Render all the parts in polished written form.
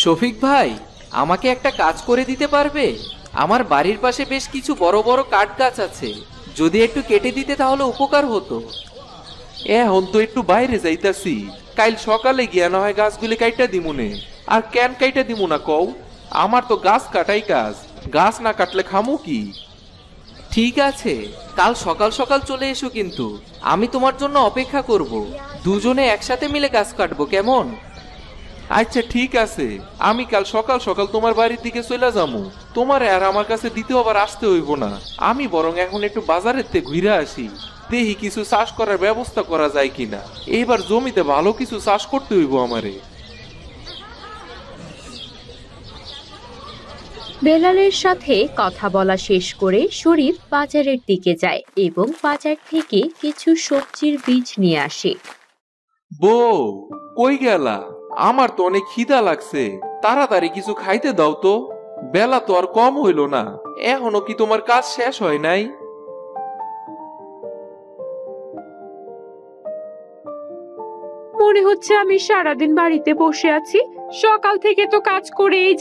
শফিক ভাই, আমাকে একটা কাজ করে দিতে পারবে? আমার বাড়ির পাশে বেশ কিছু বড় বড় কাঠ গাছ আছে, যদি একটু কেটে দিতে তাহলে উপকার হতো। এখন তো একটু বাইরে যাইতাছি, কাল সকালে গিয়া না হয় গাছগুলি কাইটা দিমুনে। আর কেন কাইটা দিমু না কও? আমার তো গাছ কাটাই কাজ, গাছ না কাটলে খামু কি? ঠিক আছে, কাল সকাল সকাল চলে এসো, কিন্তু আমি তোমার জন্য অপেক্ষা করব। দুজনে একসাথে মিলে গাছ কাটবো, কেমন? আচ্ছা ঠিক আছে, আমি কাল সকাল সকাল তোমার বাড়ির দিকে চলে যাবো। তোমার আর আমার কাছে দ্বিতীয় আবার আসতে হইব না। আমি বরং এখন একটু বাজারের থেকে ঘুরে আসি, দেখি কিছু চাষ করার ব্যবস্থা করা যায় কিনা। এইবার জমিতে ভালো কিছু চাষ করতে হইব আমারে। বেলালের সাথে কথা বলা শেষ করে শরীফ বাজারের দিকে যায় এবং বাজার থেকে কিছু সবজির বীজ নিয়ে আসে। বউ, কই গেলা? আমার তো অনেক খিদা লাগছে, তাড়াতাড়ি কিছু খাইতে দাও তো। বেলা তো আর কম হইল না, এখনো কি তোমার কাজ শেষ হয় নাই? মনে হচ্ছে আমি সারাদিন বাড়িতে বসে আছি, সকাল থেকে তো কাজ করেই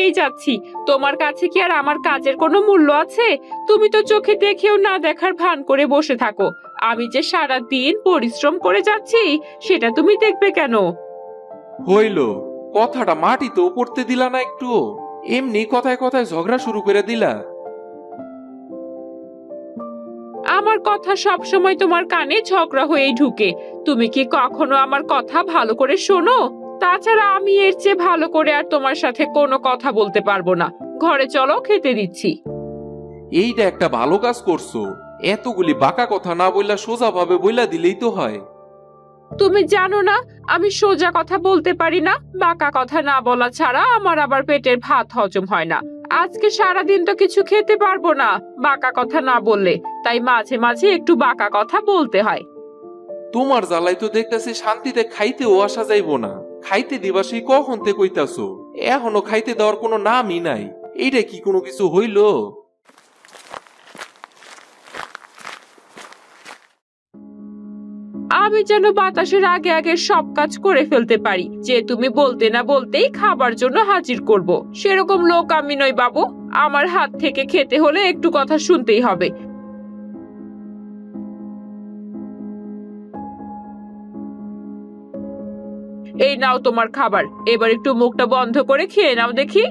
যাচ্ছি। তোমার কাছে কি আর আমার কাজের কোনো মূল্য আছে? তুমি তো চোখে দেখেও না দেখার ভান করে বসে থাকো। আমি যে সারাদিন পরিশ্রম করে যাচ্ছি সেটা তুমি দেখবে কেন? হইল, কথাটা মাটিতেও পড়তে দিলা না একটু, এমনি কথায় কথায় ঝগড়া শুরু করে দিলা। আমার কথা সব সময় তোমার কানে ঝগড়া হয়েই ঢুকে। তুমি কি কখনো আমার কথা ভালো করে শোনো? তাছাড়া আমি এর চেয়ে ভালো করে আর তোমার সাথে কোনো কথা বলতে পারবো না। ঘরে চলো, খেতে দিচ্ছি। এইটা একটা ভালো কাজ করছো, এতগুলি বাঁকা কথা না বললা সোজা ভাবে বইলা দিলেই তো হয়। তুমি জানো না আমি সোজা কথা বলতে পারি না? বাঁকা কথা না বলা ছাড়া আমার আবার পেটের ভাত হজম হয় না। আজকে সারাদিন তো কিছু খেতে পারবো না বাঁকা কথা না বললে, তাই মাঝে মাঝে একটু বাঁকা কথা বলতে হয়। তোমার জ্বালাই তো দেখতেছি শান্তিতে খাইতেও আসা যাইব না। খাইতে দিবা সেই কখন থেকে কইতাছো, এখনো খাইতে দেওয়ার কোনো নামই নাই। এইটা কি কোনো কিছু হইল? আমি যেন বাতাসের আগে আগে সব কাজ করে ফেলতে পারি, যে তুমি বলতে না বলতেই খাবার জন্য হাজির করব। সেরকম লোক আমি নই বাবু। আমার হাত থেকে খেতে হলে একটু কথা শুনতেই হবে। এই নাও তোমার খাবার, এবার একটু মুখটা বন্ধ করে খেয়ে নাও দেখি।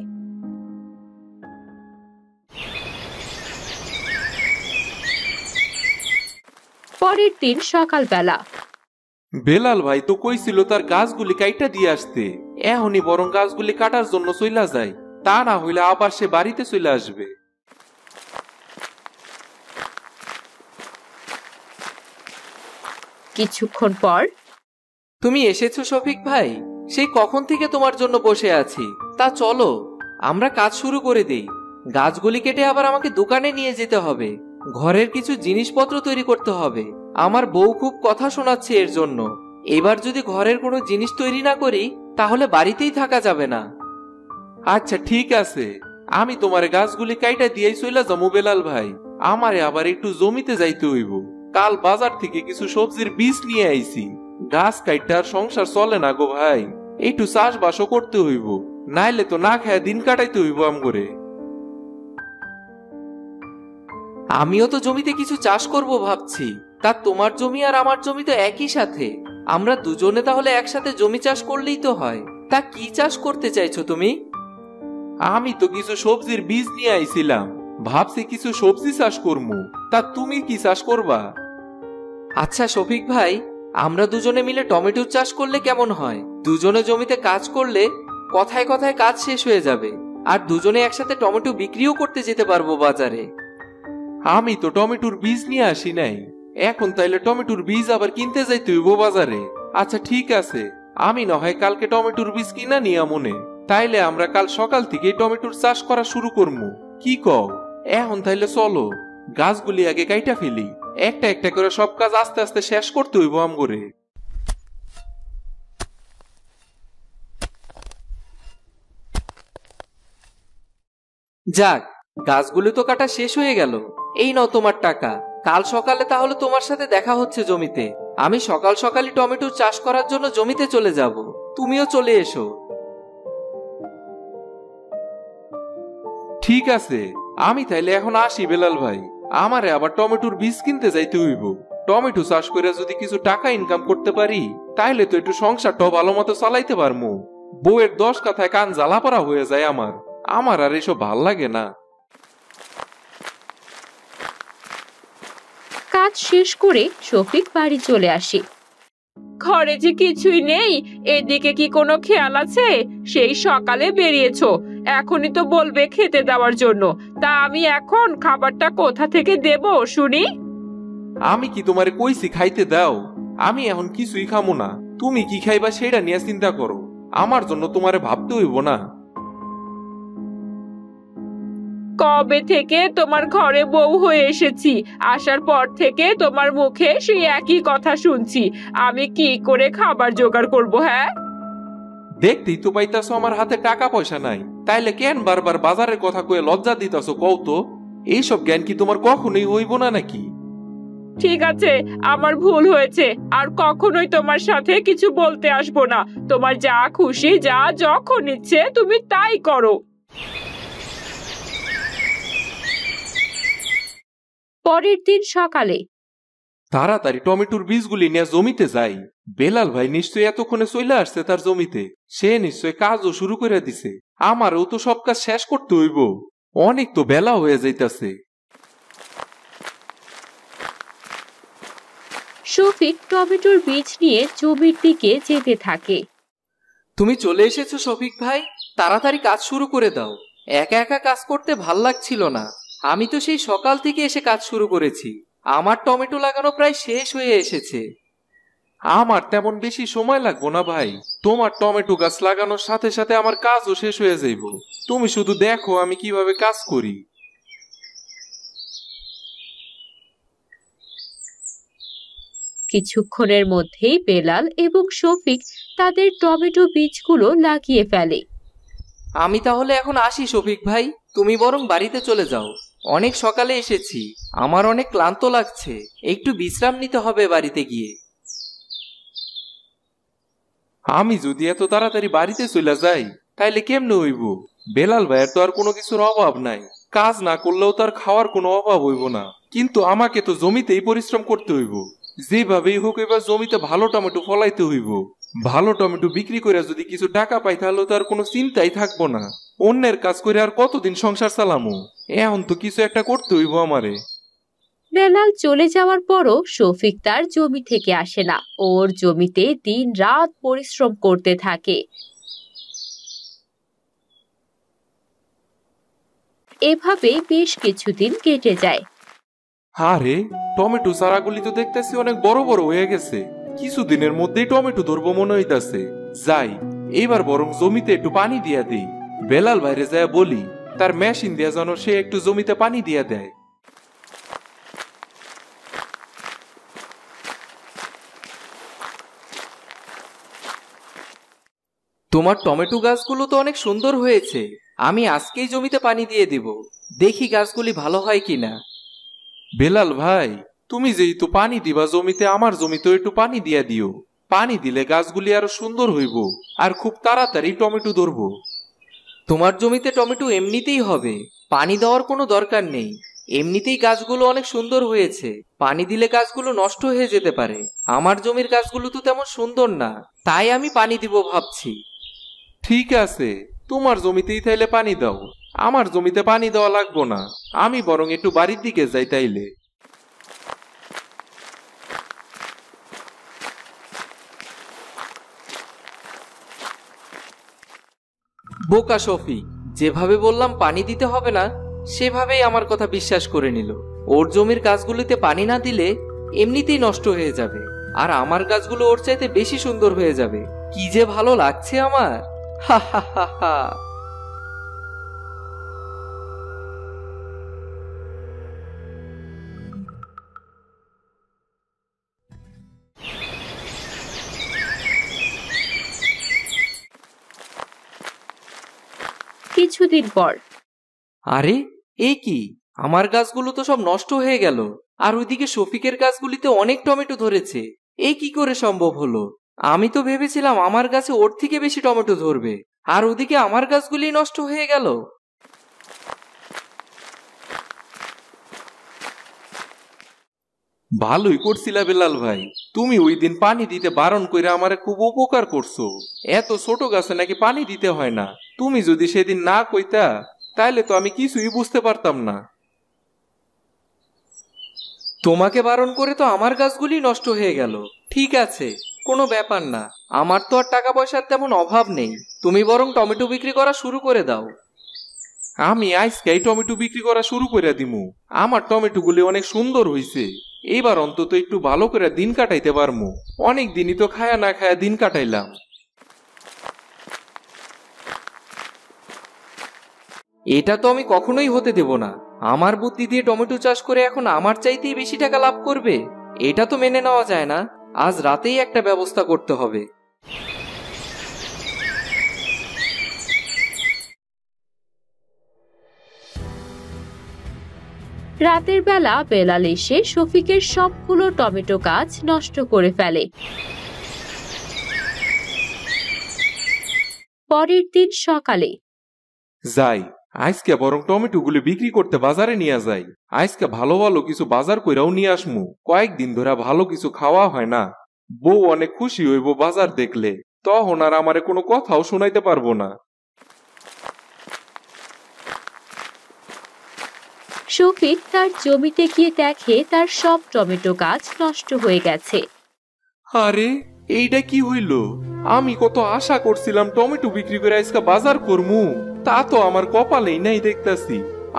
পরের দিন সকালবেলা বেলাল ভাই তো কইছিল তার গাছগুলি কাইটা দিয়ে আসতে, এখনই বরং গাছগুলি কাটার জন্য চইলা যায়, তা না হইলে আবার সে বাড়িতে চলে আসবে। কিছুক্ষণ পর তুমি এসেছো শফিক ভাই? সেই কখন থেকে তোমার জন্য বসে আছি। তা চলো, আমরা কাজ শুরু করে দেই। গাছগুলি কেটে আবার আমাকে দোকানে নিয়ে যেতে হবে, ঘরের কিছু জিনিসপত্র তৈরি করতে হবে। আমার বউ খুব কথা শোনাচ্ছে এর জন্য। এবার যদি ঘরের কোনো জিনিস তৈরি না করি তাহলে বাড়িতেই থাকা যাবে না। আচ্ছা ঠিক আছে, আমি তোমার গাছগুলি কাইটা দিয়েই চইলা যাবো বেলাল ভাই। আমারে আবার একটু জমিতে যাইতে হইব, কাল বাজার থেকে কিছু সবজির বীজ নিয়ে আইছি। গাছ কাইটা আর সংসার চলে না গো ভাই, একটু চাষবাসও করতে হইব, নাইলে তো না খায় দিন কাটাইতে হইব আমগরে। আমিও তো জমিতে কিছু চাষ করব ভাবছি। তা তোমার জমি আর আমার জমি তো একই সাথে, আমরা দুজনে তাহলে একসাথে জমি চাষ করলেই তো হয়। তা কি চাষ করতে চাইছো তুমি? আমি তো কিছু সবজির বীজ নিয়ে আইছিলাম, ভাবছি কিছু সবজি চাষ করবো। তা তুমি কি চাষ করবা? আচ্ছা শফিক ভাই, আমরা দুজনে মিলে টমেটোর চাষ করলে কেমন হয়? দুজনে জমিতে কাজ করলে কথায় কথায় কাজ শেষ হয়ে যাবে, আর দুজনে একসাথে টমেটো বিক্রিও করতে যেতে পারবো বাজারে। আমি তো টমেটোর বীজ নিয়ে আসি নাই, এখন তাইলে টমেটোর বীজ আবার কিনতে যাইতে হইব বাজারে। আচ্ছা ঠিক আছে, আমি না হয় কালকে টমেটোর বীজ কিনা নিয়া মনে, তাইলে আমরা কাল সকাল থেকে টমেটোর চাষ করা শুরু করবো। কি কও? এখন তাইলে চলো, গাছগুলি আগে কাইটা ফেলি, একটা একটা করে সব কাজ আস্তে আস্তে শেষ করতে হইব আমগরে। যাক, গাছগুলো তো কাটা শেষ হয়ে গেল। এই নাও তোমার টাকা। কাল সকালে তাহলে তোমার সাথে দেখা হচ্ছে জমিতে। আমি সকাল সকালই টমেটো চাষ করার জন্য জমিতে চলে যাব, তুমিও চলে এসো। ঠিক আছে, আমি তাইলে এখন আসি বেলাল ভাই। আমারে আবার টমেটোর বীজ কিনতে যাইতে হইব। টমেটো চাষ করে যদি কিছু টাকা ইনকাম করতে পারি তাইলে তো একটু সংসারটাও ভালো মতো চালাইতে পারমু। বউয়ের 10 কথায় কান জ্বালাপাড়া হয়ে যায় আমার আর এসব ভাল লাগে না। কাজ শেষ করে শফিক বাড়ি চলে আসে। ঘরে যে কিছুই নেই, এদিকে কি কোনো খেয়াল আছে? সেই সকালে বেরিয়েছো, এখনই তো বলবে খেতে দেওয়ার জন্য। তা আমি এখন খাবারটা কোথা থেকে দেব শুনি? আমি কি তোমারে কইছি খাইতে দাও? আমি এখন কিছুই খামু না। তুমি কি খাইবা সেটা নিয়ে চিন্তা করো, আমার জন্য তোমারে ভাবতে হইব না। কবে থেকে তোমার ঘরে বউ হয়ে এসেছি, আসার পর থেকে তোমার মুখে সেই একই কথা শুনছি। আমি কি করে খাবার জোগাড় করব? হ্যাঁ, দেখতেই তো পাইতাছো আমার হাতে টাকা পয়সা নাই, তাইলে কেন বারবার বাজারের কথা কয়ে লজ্জা দিতাছো কও তো? এইসব জ্ঞান কি তোমার কখনোই হইব না নাকি? ঠিক আছে, আমার ভুল হয়েছে। আর কখনোই তোমার সাথে কিছু বলতে আসবো না। তোমার যা খুশি, যা যখন ইচ্ছে তুমি তাই করো। পরের দিন সকালে তাড়াতাড়ি টমেটোর বীজগুলি নিয়ে জমিতে যাই। বেলাল ভাই নিশ্চয়ই এতক্ষণে চলে আসছে তার জমিতে। সে নিশ্চয় কাজও শুরু করে দিছে। আমারও তো সব কাজ শেষ করতে হইব, অনেক তো বেলা হয়ে যাইতাছে। শফিক টমেটোর বীজ নিয়ে জমির দিকে যেতে থাকে। তুমি চলে এসেছো শফিক ভাই, তাড়াতাড়ি কাজ শুরু করে দাও। একা একা কাজ করতে ভাল লাগছিল না। আমি তো সেই সকাল থেকে এসে কাজ শুরু করেছি। আমার টমেটো লাগানো প্রায় শেষ হয়ে এসেছে। আমার তেমন বেশি সময় লাগবো না ভাই। তোমার টমেটো গাছ লাগানোর সাথে সাথে আমার কাজও শেষ হয়ে যাইব। তুমি শুধু দেখো আমি কিভাবে কাজ করি। কিছুক্ষণের মধ্যেই বেলাল এবং শফিক তাদের টমেটো বীজগুলো লাগিয়ে ফেলে। আমি তাহলে এখন আসি শফিক ভাই, তুমি বরং বাড়িতে চলে যাও। অনেক সকালে এসেছি, আমার অনেক ক্লান্ত লাগছে। একটু বিশ্রাম নিতে হবে বাড়িতে গিয়ে। আমি যদি এত তাড়াতাড়ি বাড়িতে চলে যাই তাইলে কেমনে হইব? বেলাল ভাইয়ের তো আর কোনো কিছুর অভাব নাই। কাজ না করলেও তার খাওয়ার কোনো অভাব হইব না। কিন্তু আমাকে তো জমিতেই পরিশ্রম করতে হইব। যেভাবেই হোক এবার জমিতে ভালো টমেটো ফলাইতে হইব। ভালো টমেটো বিক্রি করে যদি কিছু টাকা পাই তাহলে তো আর কোনো চিন্তাই থাকবো না। অন্যের কাজ করে আর কতদিন সংসার চালামু? এখন তো কিছু একটা করতে হইব আমারে। বেলাল চলে যাওয়ার পরও শফিক তার জমি থেকে আসে না। ওর জমিতে দিন রাত পরিশ্রম করতে থাকে। এভাবে বেশ কিছুদিন কেটে যায়। আরে টমেটো চারাগুলি তো দেখতেছি অনেক বড় বড় হয়ে গেছে। কিছুদিনের মধ্যেই টমেটো ধরবো মনে হইতাছে। যাই, এইবার বরং জমিতে একটু পানি দিয়া দিই। বেলাল বাইরে যায় বলি তার মেশিন দিয়া যেন সে একটু জমিতে পানি দিয়া দেয়। তোমার টমেটো গাছগুলো তো অনেক সুন্দর হয়েছে। আমি আজকেই জমিতে পানি দিয়ে দিব। দেখি গাছগুলি ভালো হয় কিনা। বেলাল ভাই, তুমি যেহেতু পানি দিবা জমিতে, আমার জমিতেও একটু পানি দিয়া দিও। পানি দিলে গাছগুলি আরো সুন্দর হইব আর খুব তাড়াতাড়ি টমেটো ধরবো। তোমার জমিতে টমেটো এমনিতেই হবে, পানি দেওয়ার কোনো দরকার নেই। এমনিতেই গাছগুলো অনেক সুন্দর হয়েছে। পানি দিলে গাছগুলো নষ্ট হয়ে যেতে পারে। আমার জমির গাছগুলো তো তেমন সুন্দর না, তাই আমি পানি দিব ভাবছি। ঠিক আছে, তোমার জমিতেই তাইলে পানি দাও। আমার জমিতে পানি দেওয়া লাগবো না। আমি বরং একটু বাড়ির দিকে যাই তাইলে। বোকা শফিক, যেভাবে বললাম পানি দিতে হবে না সেভাবেই আমার কথা বিশ্বাস করে নিল। ওর জমির গাছগুলিতে পানি না দিলে এমনিতেই নষ্ট হয়ে যাবে, আর আমার গাছগুলো ওর চাইতে বেশি সুন্দর হয়ে যাবে। কি যে ভালো লাগছে আমার! হা হা হা হা। কিছুদিন পর আরে এ কি, আমার গাছগুলো তো সব নষ্ট হয়ে গেল। আর ওইদিকে শফিকের গাছগুলিতে অনেক টমেটো ধরেছে। এ কি করে সম্ভব হলো? আমি তো ভেবেছিলাম আমার গাছে ওর থেকে বেশি টমেটো ধরবে, আর ওদিকে আমার গাছগুলি নষ্ট হয়ে গেল। ভালোই করছিলা বেলাল ভাই, তুমি ওই দিন পানি দিতে বারণ করে আমারে খুব উপকার করছো। এত ছোট গাছে নাকি পানি দিতে হয় না, তুমি যদি সেদিন না কইতা তাইলে তো আমি কিছুই বুঝতে পারতাম না। তোমাকে বারণ করে তো আমার গাছগুলি নষ্ট হয়ে গেল। ঠিক আছে, কোনো ব্যাপার না, আমার তো আর টাকা পয়সার তেমন অভাব নেই। তুমি বরং টমেটো বিক্রি করা শুরু করে দাও। আমি আজকেই টমেটো বিক্রি করা শুরু করে দিমু। আমার টমেটো গুলি অনেক সুন্দর হইছে, এইবার অন্তত একটু ভালো করে দিন কাটাইতে পারমু। অনেক দিনই তো খায়া না খায়া দিন কাটাইলাম। এটা তো আমি কখনোই হতে দেব না। আমার বুদ্ধি দিয়ে টমেটো চাষ করে এখন আমার চাইতেই বেশি টাকা লাভ করবে, এটা তো মেনে নেওয়া যায় না। আজ রাতেই একটা ব্যবস্থা করতে হবে। রাতের বেলা বেলাল এসে শফিকের সবগুলো টমেটো গাছ নষ্ট করে ফেলে। পরের দিন সকালে যাই, আজকে বরং টমেটো গুলি বিক্রি করতে বাজারে নিয়ে যাই। আজকে ভালো ভালো কিছু বাজার কইরাও নিয়ে আসমু। কয়েকদিন ধরে ভালো কিছু খাওয়া হয় না। বউ অনেক খুশি হইব বাজার দেখলে, তখন আর আমারে কোনো কথাও শোনাইতে পারবো না। শফিক তার জমিতে গিয়ে দেখে তার সব টমেটো গাছ নষ্ট হয়ে গেছে। আরে এইটা কি হইল? আমি কত আশা করছিলাম টমেটো বিক্রি করে আজকে বাজার করমু, তা তো আমার কপালেই নাই দেখতাছি।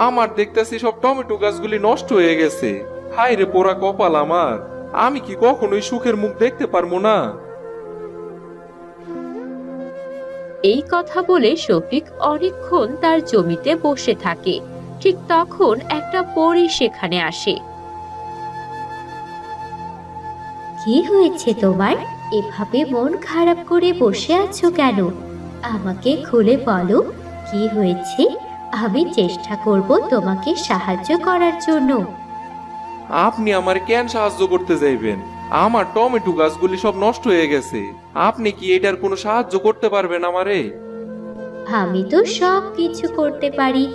আমার দেখতাছি সব টমেটো গাছগুলি নষ্ট হয়ে গেছে। হায় রে পোড়া কপাল আমার, আমি কি কখনোই সুখের মুখ দেখতে পারবো না? এই কথা বলে শফিক অনেকক্ষণ তার জমিতে বসে থাকে। ঠিক তখন একটা পরী সেখানে আসে। কি হয়েছে তোমার? এভাবে মন খারাপ করে বসে আছো কেন? আমাকে খুলে বলো, কি হয়েছে? আমি চেষ্টা করব তোমাকে সাহায্য করার জন্য। আপনি আমার কেন সাহায্য করতে যাইবেন? আমার টমেটো গাছগুলি সব নষ্ট হয়ে গেছে। আপনি কি এটার কোনো সাহায্য করতে পারবেন আমারে? আমি তো সব কিছু করতে পারি,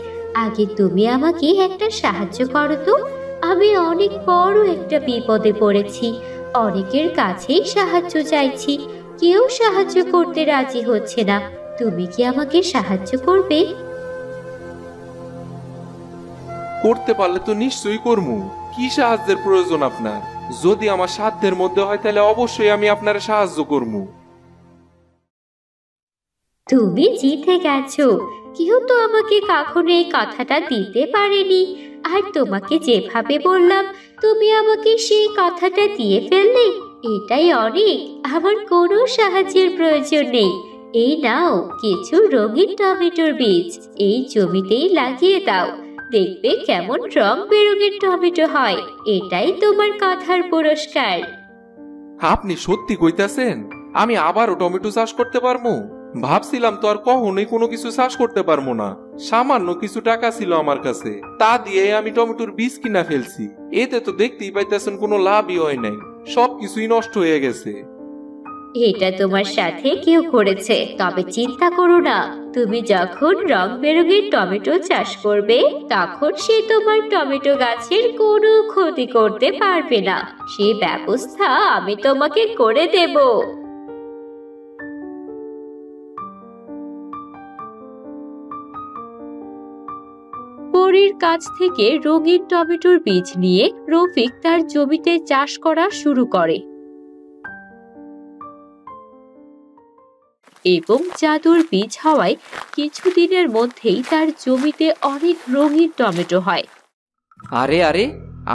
আগে তুমি আমাকে একটা সাহায্য করো তো। আমি অনেক বড় একটা বিপদে পড়েছি, অনেকের কাছেই সাহায্য চাইছি, কেউ সাহায্য করতে রাজি হচ্ছে না। তুমি কি আমাকে সাহায্য করবে? করতে পারলে তো নিশ্চয়ই করমু। কি সাহায্যের প্রয়োজন আপনার? যদি আমার সাধ্যের মধ্যে হয় তাহলে অবশ্যই আমি আপনার সাহায্য করমু। তুমি জিতে গেছো, কেউ তো আমাকে কখনো এই কথাটা দিতে পারেনি। আর তোমাকে যেভাবে বললাম তুমি আমাকে সেই কথাটা দিয়ে ফেললে, এটাই অনেক। আমার কোনো সাহায্যের প্রয়োজন নেই। এই নাও কিছু রঙিন টমেটোর বীজ, এই জমিতেই লাগিয়ে দাও, দেখবে কেমন রং বেরঙের টমেটো হয়। এটাই তোমার কথার পুরস্কার। আপনি সত্যি কইতাছেন? আমি আবারও টমেটো চাষ করতে পারবো? ভাবছিলাম তো আর কখনোই কোনো কিছু চাষ করতে পারবো না। সামান্য কিছু টাকা ছিল আমার কাছে, তা দিয়ে আমি টমেটোর বীজ কিনা ফেলছি। এতে তো দেখতেই পাইতেছেন কোনো লাভই হয় নাই, সবকিছুই নষ্ট হয়ে গেছে। এটা তোমার সাথে কেউ করেছে, তবে চিন্তা করো না। তুমি যখন রং বেরঙের টমেটো চাষ করবে তখন সে তোমার টমেটো গাছের কোনো ক্ষতি করতে পারবে না। সে ব্যবস্থা আমি তোমাকে করে দেব। পরীর কাছ থেকে রঙিন টমেটোর বীজ নিয়ে রফিক তার জমিতে চাষ করা শুরু করে এবং জাদুর বীজ হওয়ায় কিছুদিনের মধ্যেই তার জমিতে অনেক রঙিন টমেটো হয়। আরে আরে,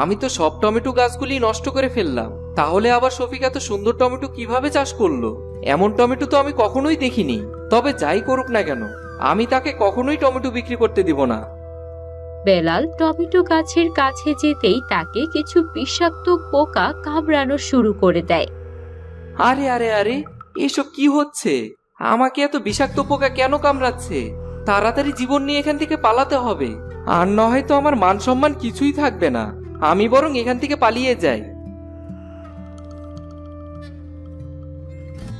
আমি তো সব টমেটো গাছগুলি নষ্ট করে ফেললাম, তাহলে আবার শফিক এত সুন্দর টমেটো কিভাবে চাষ করলো? এমন টমেটো তো আমি কখনোই দেখিনি। তবে যাই করুক না কেন, আমি তাকে কখনোই টমেটো বিক্রি করতে দিব না। বেলাল টমেটো গাছের কাছে যেতেই তাকে কিছু বিষাক্ত পোকা কামড়ানো শুরু করে দেয়। আরে আরে আরে, এসব কি হচ্ছে? আমাকে এত বিষাক্ত পোকা কেন কামড়াচ্ছে? তাড়াতাড়ি জীবন নিয়ে এখান থেকে পালাতে হবে, আর না হয়তো আমার মান সম্মান কিছুই থাকবে না। আমি বরং এখান থেকে পালিয়ে যাই।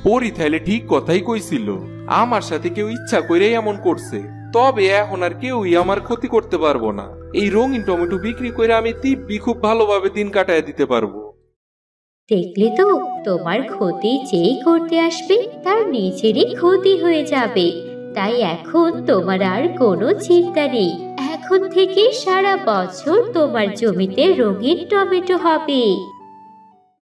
পরি তাইলে ঠিক কথাই কইছিল, আমার সাথে কেউ ইচ্ছা কইরাই এমন করছে। তবে এখন আর কেউই আমার ক্ষতি করতে পারবো না। এই রঙিন টমেটো বিক্রি করে আমি দিব্যি খুব ভালোভাবে দিন কাটায় দিতে পারবো। দেখলে তো, তোমার ক্ষতি যেই করতে আসবে তার নিজেরই ক্ষতি হয়ে যাবে। তাই এখন তোমার আর কোনো চিন্তা নেই। এখন থেকে সারা বছর তোমার জমিতে রঙিন টমেটো হবে।